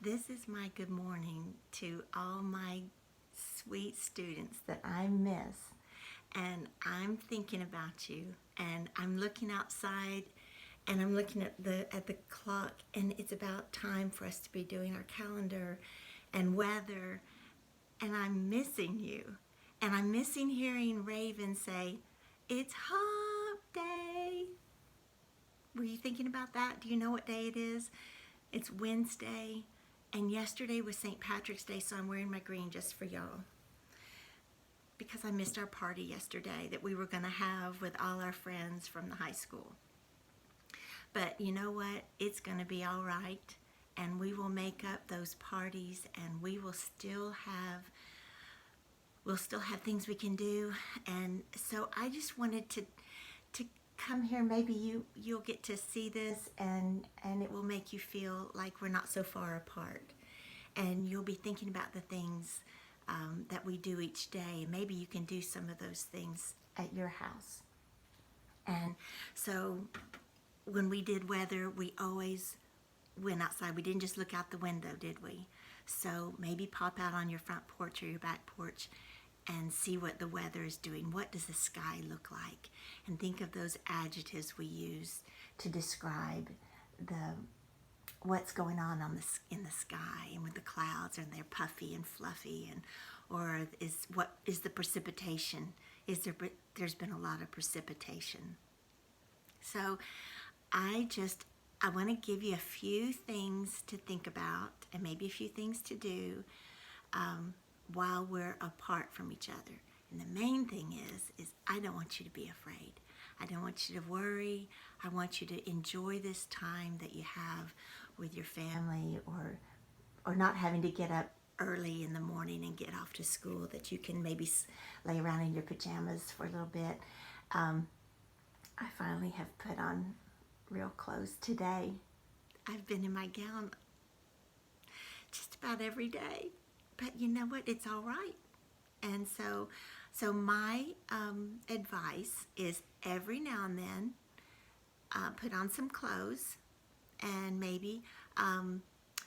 This is my good morning to all my sweet students that I miss. And I'm thinking about you, and I'm looking outside, and I'm looking at the clock, and it's about time for us to be doing our calendar and weather, and I'm missing you. And I'm missing hearing Raven say, "It's hump day." Were you thinking about that? Do you know what day it is? It's Wednesday, and yesterday was St. Patrick's Day, so I'm wearing my green just for y'all. Because I missed our party yesterday that we were going to have with all our friends from the high school. But you know what? It's going to be all right, and we will make up those parties, and we'll still have things we can do. And so I just wanted to come here. Maybe you'll get to see this, and it will make you feel like we're not so far apart, and you'll be thinking about the things that we do each day. Maybe you can do some of those things at your house. And so when we did weather, we always went outside. We didn't just look out the window, did we? So maybe pop out on your front porch or your back porch and see what the weather is doing. What does the sky look like? And think of those adjectives we use to describe the what's going on in the sky, and with the clouds, and they're puffy and fluffy, and or what is the precipitation? There's been a lot of precipitation. So I want to give you a few things to think about, and maybe a few things to do while we're apart from each other. And the main thing is I don't want you to be afraid. I don't want you to worry. I want you to enjoy this time that you have with your family, or not having to get up early in the morning and get off to school, that you can maybe lay around in your pajamas for a little bit. I finally have put on real clothes today. I've been in my gown just about every day, but you know what? It's all right. And so my advice is every now and then put on some clothes, and maybe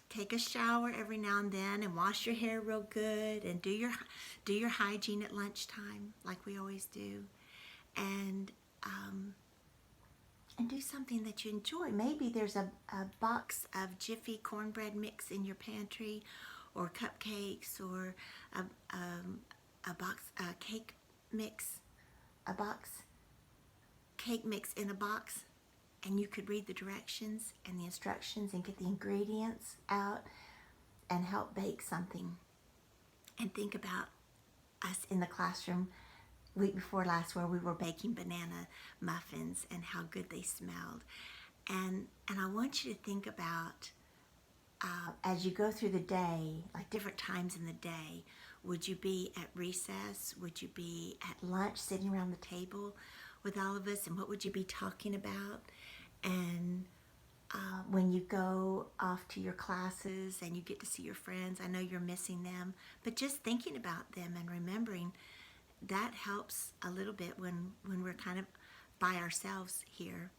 take a shower every now and then, and wash your hair real good, and do your hygiene at lunchtime like we always do, and do something that you enjoy. Maybe there's a box of Jiffy cornbread mix in your pantry, or cupcakes, or a box cake mix, cake mix in a box, and you could read the directions and the instructions and get the ingredients out and help bake something. And think about us in the classroom week before last, where we were baking banana muffins and how good they smelled. And I want you to think about as you go through the day, like different times in the day. Would you be at recess? Would you be at lunch sitting around the table with all of us? And what would you be talking about? And when you go off to your classes and you get to see your friends, I know you're missing them, but just thinking about them and remembering, that helps a little bit when we're kind of by ourselves here.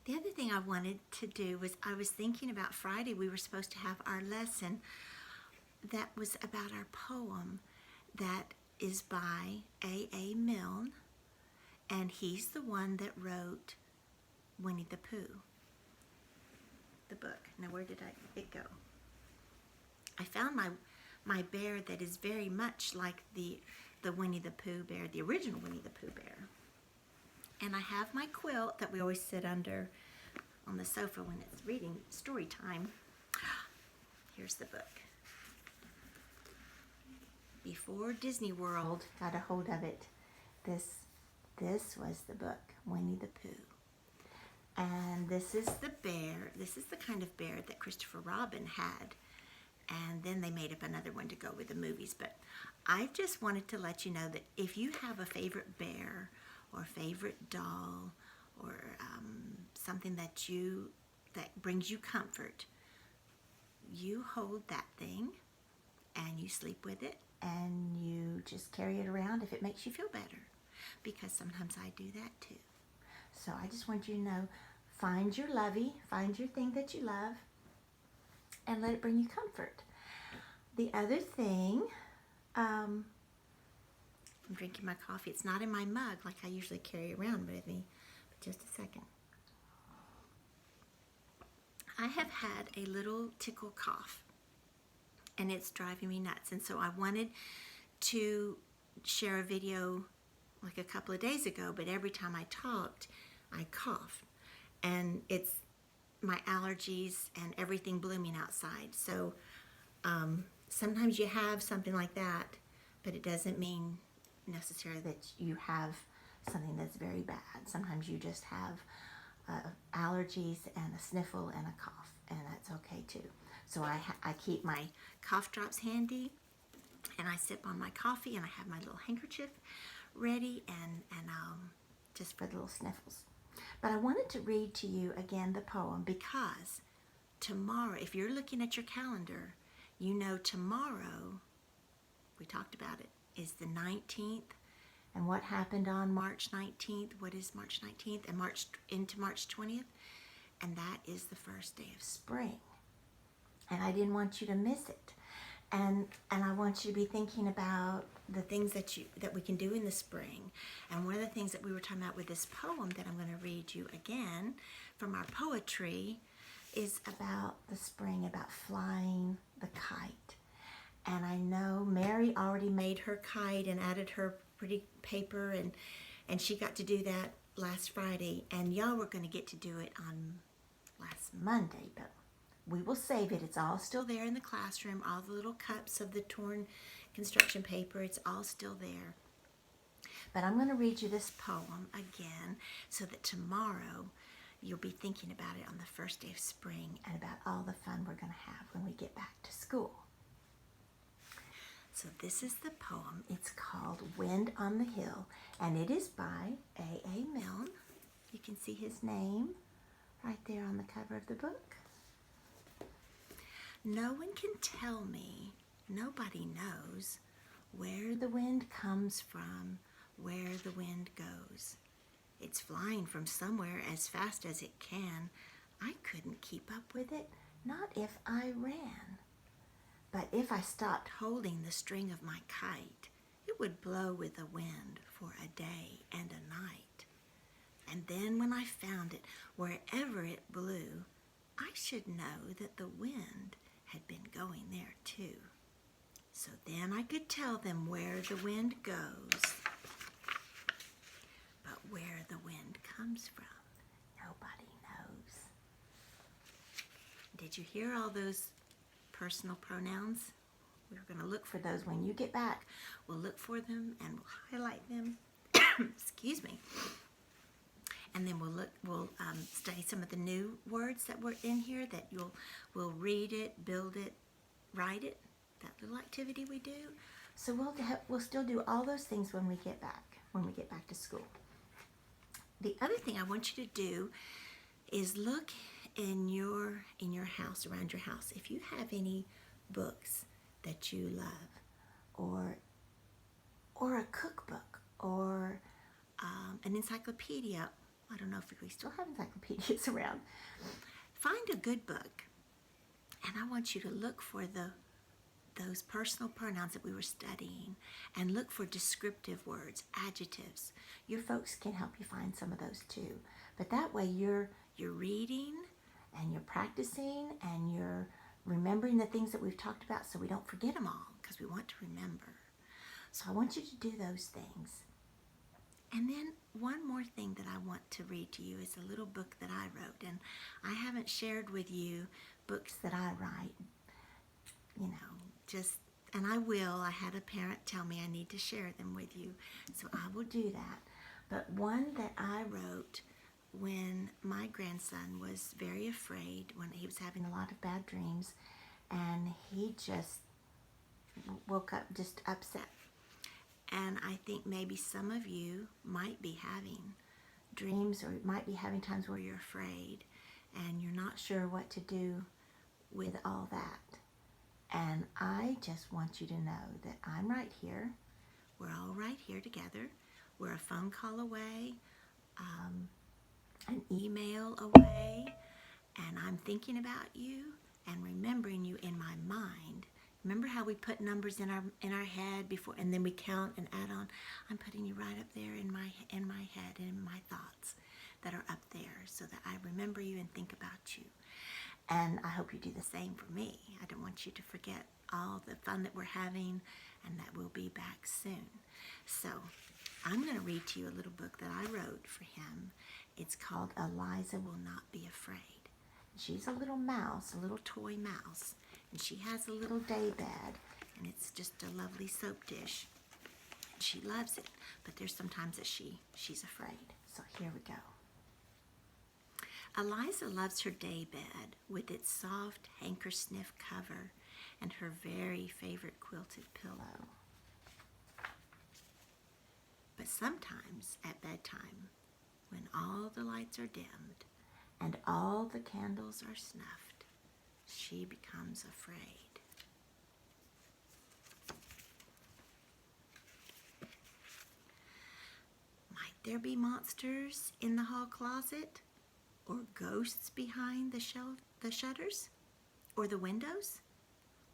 The other thing I wanted to do was, I was thinking about Friday. We were supposed to have our lesson that was about our poem that is by A. Milne, and he's the one that wrote Winnie the Pooh, the book. Now, where did it go? I found my bear that is very much like the Winnie the Pooh bear, the original Winnie the Pooh bear. And I have my quilt that we always sit under on the sofa when it's reading story time. Here's the book. Before Disney World got a hold of it, this was the book, Winnie the Pooh. And this is the bear. This is the kind of bear that Christopher Robin had. And then they made up another one to go with the movies. But I just wanted to let you know that if you have a favorite bear or favorite doll, or something that brings you comfort, you hold that thing and you sleep with it, and you just carry it around if it makes you feel better, because sometimes I do that too. So I just want you to know, find your lovey, find your thing that you love, and let it bring you comfort. The other thing, I'm drinking my coffee. It's not in my mug like I usually carry around with me. But just a second. I have had a little tickle cough, and it's driving me nuts. And so I wanted to share a video like a couple of days ago, but every time I talked, I coughed. And it's my allergies and everything blooming outside. So sometimes you have something like that, but it doesn't mean necessarily that you have something that's very bad. Sometimes you just have allergies and a sniffle and a cough, and that's okay too. So I keep my cough drops handy, and I sip on my coffee, and I have my little handkerchief ready, and just for the little sniffles. But I wanted to read to you again the poem because tomorrow, if you're looking at your calendar, you know tomorrow, we talked about it, is the 19th. And what happened on March 19th? What is March 19th? And into March 20th? And that is the first day of spring. And I didn't want you to miss it. And I want you to be thinking about the things that we can do in the spring. And one of the things that we were talking about with this poem that I'm going to read you again from our poetry is about the spring, about flying the kite. And I know Mary already made her kite and added her pretty paper, and she got to do that last Friday. And y'all were going to get to do it on last Monday, but we will save it. It's all still there in the classroom. All the little cups of the torn construction paper, it's all still there. But I'm going to read you this poem again so that tomorrow you'll be thinking about it on the first day of spring and about all the fun we're going to have when we get back to school. So this is the poem. It's called Wind on the Hill, and it is by A.A. Milne. You can see his name right there on the cover of the book. No one can tell me, nobody knows, where the wind comes from, where the wind goes. It's flying from somewhere as fast as it can. I couldn't keep up with it, not if I ran. But if I stopped holding the string of my kite, it would blow with the wind for a day and a night. And then when I found it, wherever it blew, I should know that the wind had been going there too. So then I could tell them where the wind goes. But where the wind comes from, nobody knows. Did you hear all those personal pronouns? We're going to look for those when you get back. We'll look for them and we'll highlight them. Excuse me. And then we'll study some of the new words that were in here that we'll read it, build it, write it. That little activity we do. So we'll still do all those things when we get back to school. The other thing I want you to do is look in your house, around your house. If you have any books that you love, or a cookbook, or an encyclopedia. I don't know if we still have encyclopedias around. Find a good book, and I want you to look for those personal pronouns that we were studying, and look for descriptive words, adjectives. Your folks can help you find some of those too. But that way you're reading and you're practicing and you're remembering the things that we've talked about so we don't forget them all, because we want to remember. So I want you to do those things. And then one more thing that I want to read to you is a little book that I wrote. And I haven't shared with you books that I write, and I will. I had a parent tell me I need to share them with you, so I will do that. But one that I wrote when my grandson was very afraid, when he was having a lot of bad dreams, and he just woke up just upset. And I think maybe some of you might be having dreams, or might be having times where you're afraid and you're not sure what to do with all that. And I just want you to know that I'm right here. We're all right here together. We're a phone call away, an email away, and I'm thinking about you, and remembering you in my mind. Remember how we put numbers in our head before, and then we count and add on? I'm putting you right up there in my head and in my thoughts that are up there, so that I remember you and think about you. And I hope you do the same for me. I don't want you to forget all the fun that we're having, and that we'll be back soon. So I'm going to read to you a little book that I wrote for him. It's called Eliza Will Not Be Afraid. She's a little mouse, a little toy mouse, and she has a little day bed, and it's just a lovely soap dish. And she loves it, but there's sometimes that she's afraid. So here we go. Eliza loves her day bed with its soft hankersniff cover and her very favorite quilted pillow. But sometimes at bedtime, when all the lights are dimmed and all the candles are snuffed, she becomes afraid. Might there be monsters in the hall closet? Or ghosts behind the shutters? Or the windows?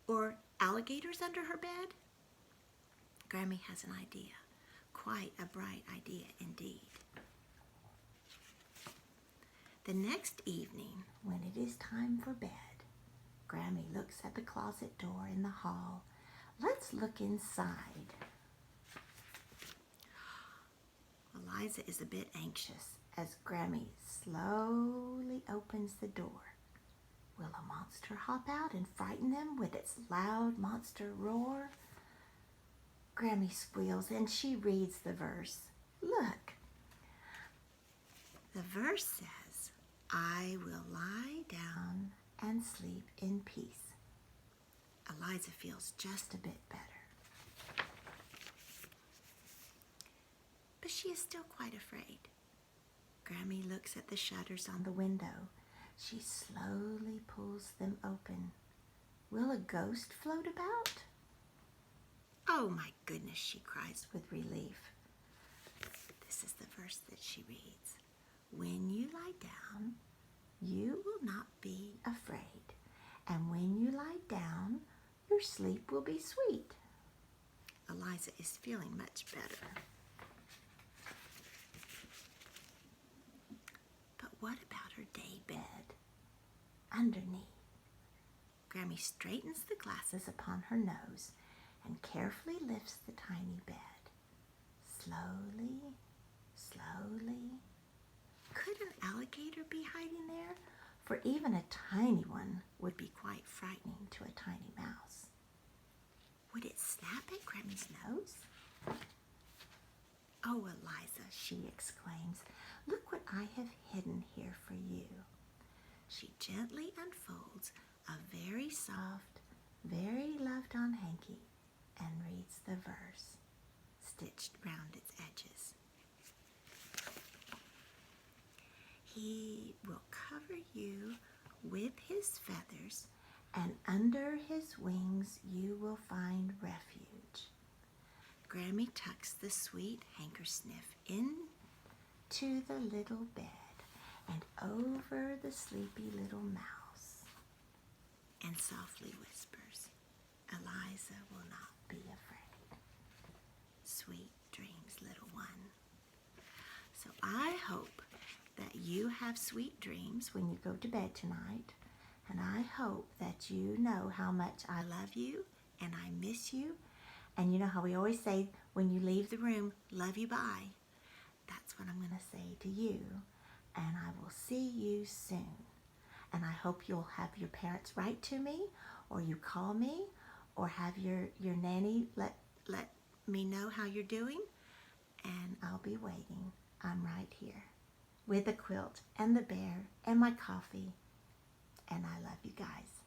Or alligators under her bed? Grammy has an idea. Quite a bright idea indeed. The next evening, when it is time for bed, Grammy looks at the closet door in the hall. Let's look inside. Eliza is a bit anxious as Grammy slowly opens the door. Will a monster hop out and frighten them with its loud monster roar? Grammy squeals and she reads the verse. Look. The verse says, I will lie down and sleep in peace. Eliza feels just a bit better. But she is still quite afraid. Grammy looks at the shutters on the window. She slowly pulls them open. Will a ghost float about? Oh my goodness, she cries with relief. This is the verse that she reads. When you lie down, you will not be afraid. And when you lie down, your sleep will be sweet. Eliza is feeling much better. But what about her day bed? Underneath. Grammy straightens the glasses upon her nose and carefully lifts the tiny bed. Slowly, slowly. Could an alligator be hiding there? For even a tiny one would be quite frightening to a tiny mouse. Would it snap at Grammy's nose? Oh, Eliza, she exclaims, look what I have hidden here for you. She gently unfolds a very soft, very loved-on hanky and reads the verse, stitched round its edges. He will cover you with his feathers, and under his wings you will find refuge. Grammy tucks the sweet hankersniff into the little bed and over the sleepy little mouse, and softly whispers, Eliza will not be afraid. Sweet dreams, little one. So I hope that you have sweet dreams when you go to bed tonight, and I hope that you know how much I love you and I miss you. And you know how we always say when you leave the room, love you, bye. That's what I'm going to say to you. And I will see you soon. And I hope you'll have your parents write to me, or you call me, or have your nanny let me know how you're doing. And I'll be waiting. I'm right here with the quilt and the bear and my coffee. And I love you guys.